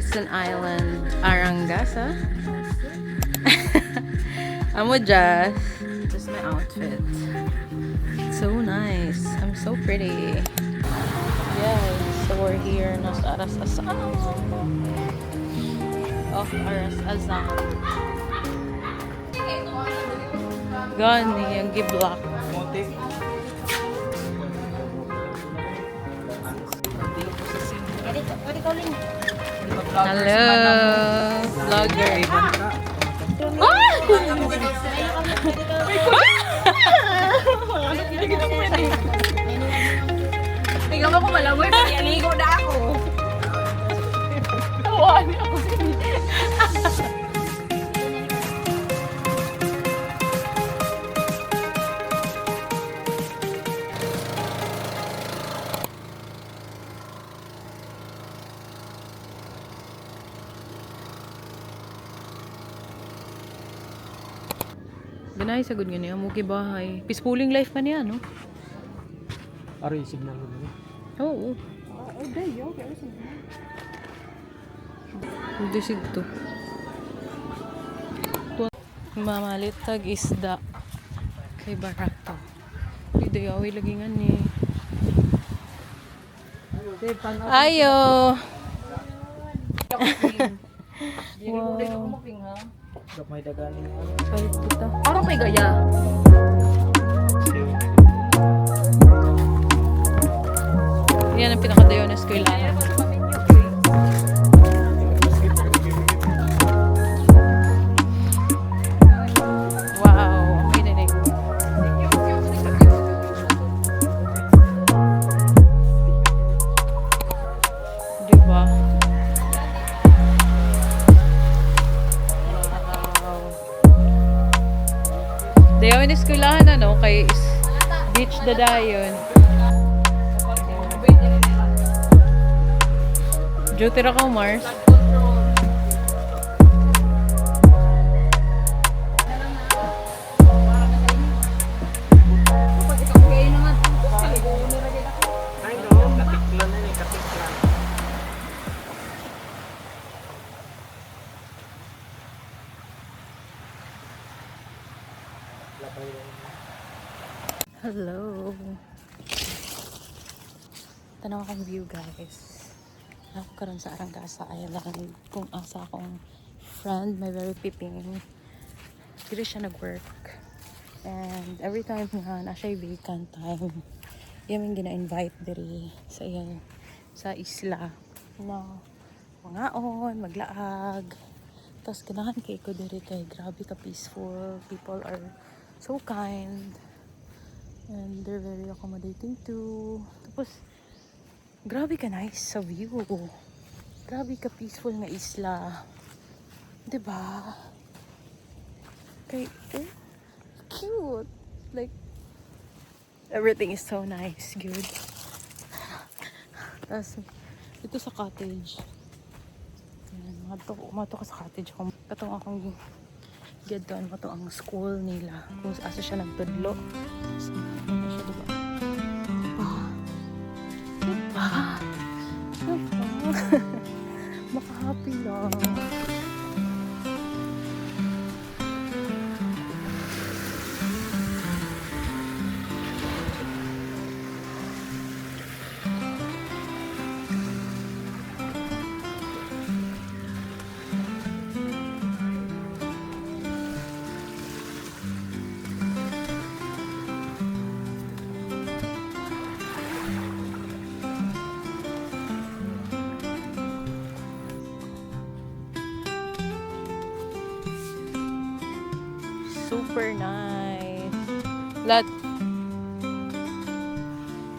It's an island. Arangasa. Amo Jazz. This is my outfit. It's so nice. I'm so pretty. Yes, so we're here. Nasa Aras Azam. Off Aras Azam. Gani, yung gi-block. Hello, vlogger. Tingnan mo ko malamoy, pag-aligo na ako. Tawaan ako sa Ganay, sagod nga niya. Muki bahay. Peacefulling life pa niya, no? Aray, signal mo na. Oo. Hindi sigto. Mamalit tag isda. Kay barato. Hindi away lagi nga ni. Ayo! Wow. Dok may dagaling. Balik kita. Parang may gaya. Yan ang pinakadayo na eskwelahan. Wow, ang kininig. Diba? Wow. Dayo ang eskwelahan ano, kay beach dadayon. Duty ra ka, Mars. Ay, no, katiklan na eh, katiklan. Hello. Tanaw akong view, guys. Ako karon sa Arangasa Island kung asa akong friend, may very piping. Dili siya nag-work. And every time nga na siya vacant time, yung gina-invite diri sa iyang sa isla na mangaon, maglaag. Tapos ganahan kay ko diri kay grabe ka peaceful. People are so kind. And they're very accommodating too. Tapos grabe ka nice sa view. Grabe ka peaceful na isla. 'Di ba? Kay cute. Like everything is so nice, good. Tapos ito sa cottage. Yan, mato ka sa cottage ko. Katong akong get doon mo to ang school nila. Kung asa siya nagtudlo. So, ano siya, diba? Maka-happy lang. Super nice. Lahat.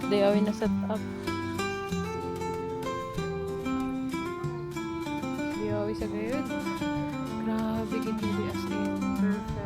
They are na set up. They always sa gayud. Grabe gindi as in. Perfect.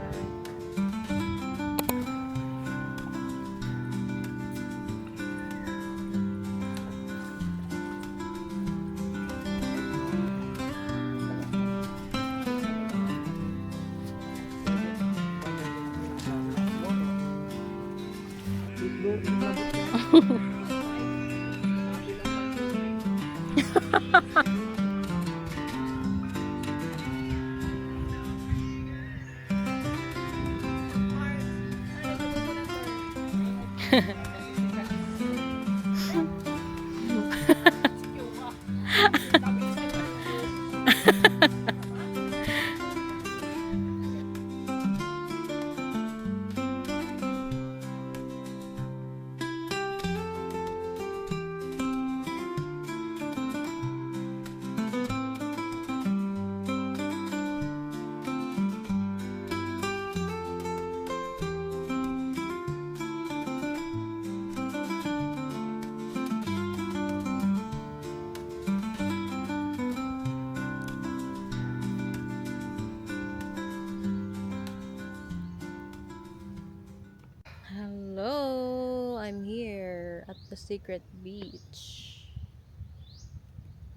the secret beach.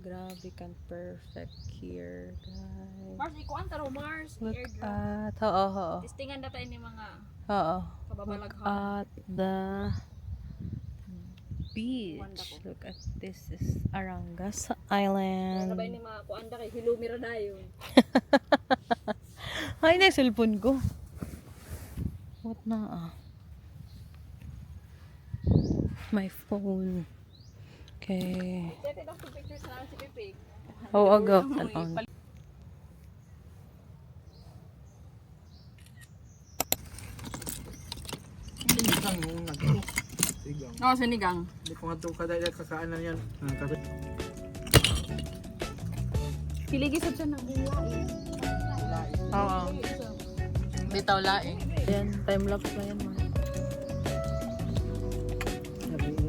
Grabe kan perfect here, guys. Mars, ikuan taro Mars. Look Airdrop. at, oo. Testingan data ini mga Oo. kababalaghan. At the beach. Look at this is Arangas Island. Ano ba ini mga kuan da kay Hilumira dayon. Ay, na cellphone ko. What na my phone. Okay. Dito daw sa pictures na si Pipi. Oh, agaw. Tanon. Sinigang yung nagto. Sigang. Oh, sinigang. Hindi ko nga ito kadaya kakaan na yan. Piligi sa siya ng buhay. Oo. Bitaw laing. Ayan, time lapse na yan, man.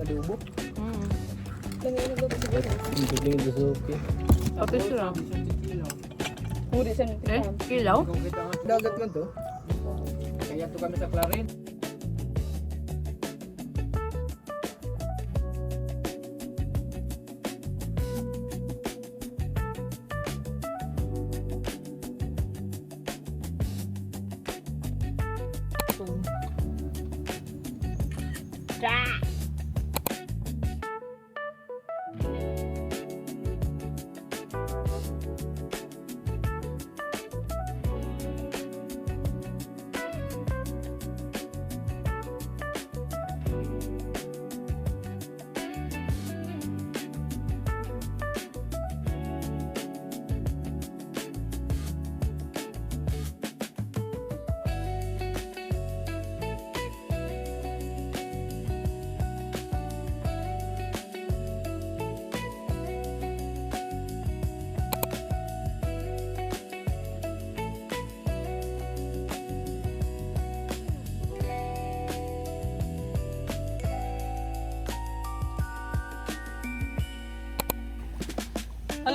Nadubo. Lingin na ba siguro? Hindi ito sa okay. Pati siya. Uri sa Eh, kilaw? Dagat man to. Kaya to kami sa Clarin.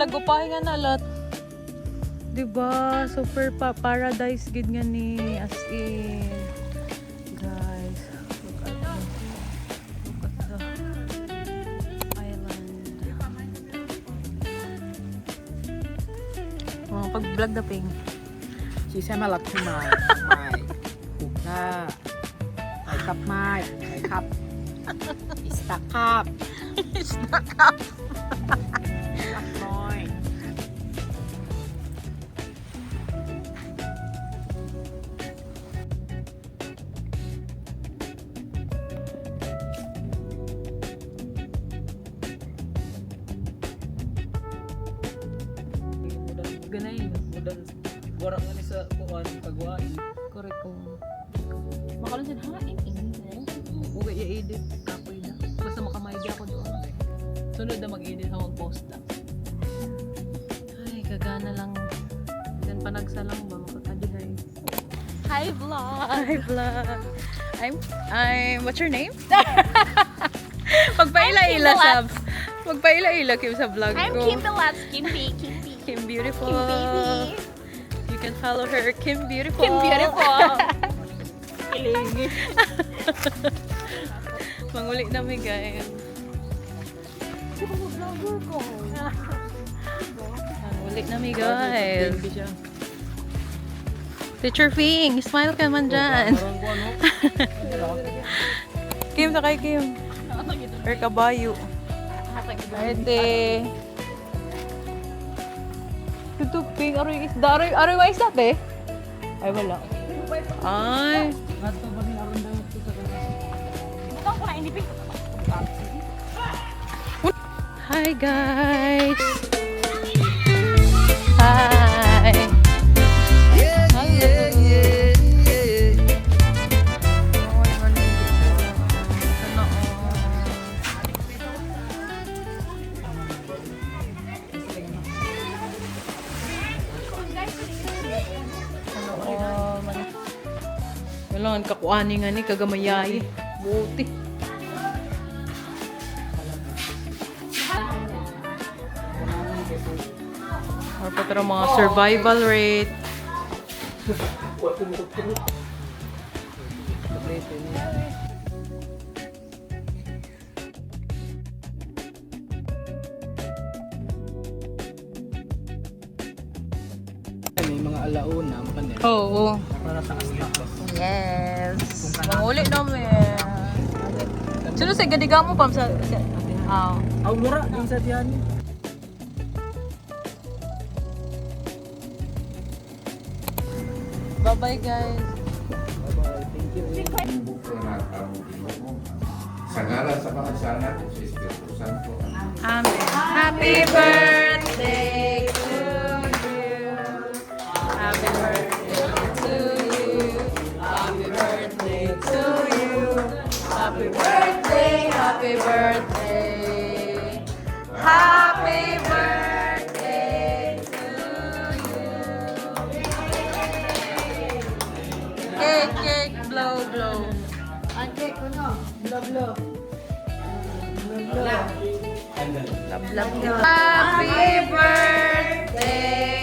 Gupahin nga na lot. Diba? Super paradise gid nga ni as in. Guys, look at the island. Oh, pag-vlog na ping. Si Sama Lakshmi. Mai. Hukna. Mai kap mai. Mai kap. Istakap. Istakap. Noy. Ganay. Mudan borak nga ni sa kuan kagwaan. Correct ko. Makalan sin hain. Uga i-edit kapoy na. Basta makamay ako doon. Sunod na mag-edit ako mag-post na. Ay, kagana lang. Then panagsalang ba makakadihay. Hi vlog. Hi vlog. What's your name? Magpaila-ila sa magpaila-ila Kim sa vlog I'm ko. Kim Bilats, Kimby. Kim Beautiful. Kim Baby. You can follow her, Kim Beautiful. Kim Beautiful. Kilingi. Manguli na mi guys. Manguli na mi guys. Teacher Fing, smile ka man dyan. Kim, sakay Kim. Or kabayo. Pwede. Tutup Ping, aroy isda. Aroy wa isda, te? Ay, wala. Ay. Ato ba ni aron daw ito sa kanila? Butang ko na ini Ping. Hi guys. Hi. Kailangan kakuanin nga ni kagamayay. Buti. Or pa mga survival rate. mga alauna, makanil. Oo. Para sa astas. Yes. Manguli namin. Sino sa gadiga mo pam sa... Oh. Aw, mura din sa diyan. Bye-bye guys. Bye-bye. Thank you. Sa ngalan sa pakasalan ko sa Espiritu Santo. Amen. Happy birthday to you. Happy birthday to you. Happy birthday to you. Happy birthday, happy birthday. Happy birthday to you. Cake, cake, blow, blow. Love, love. Happy birthday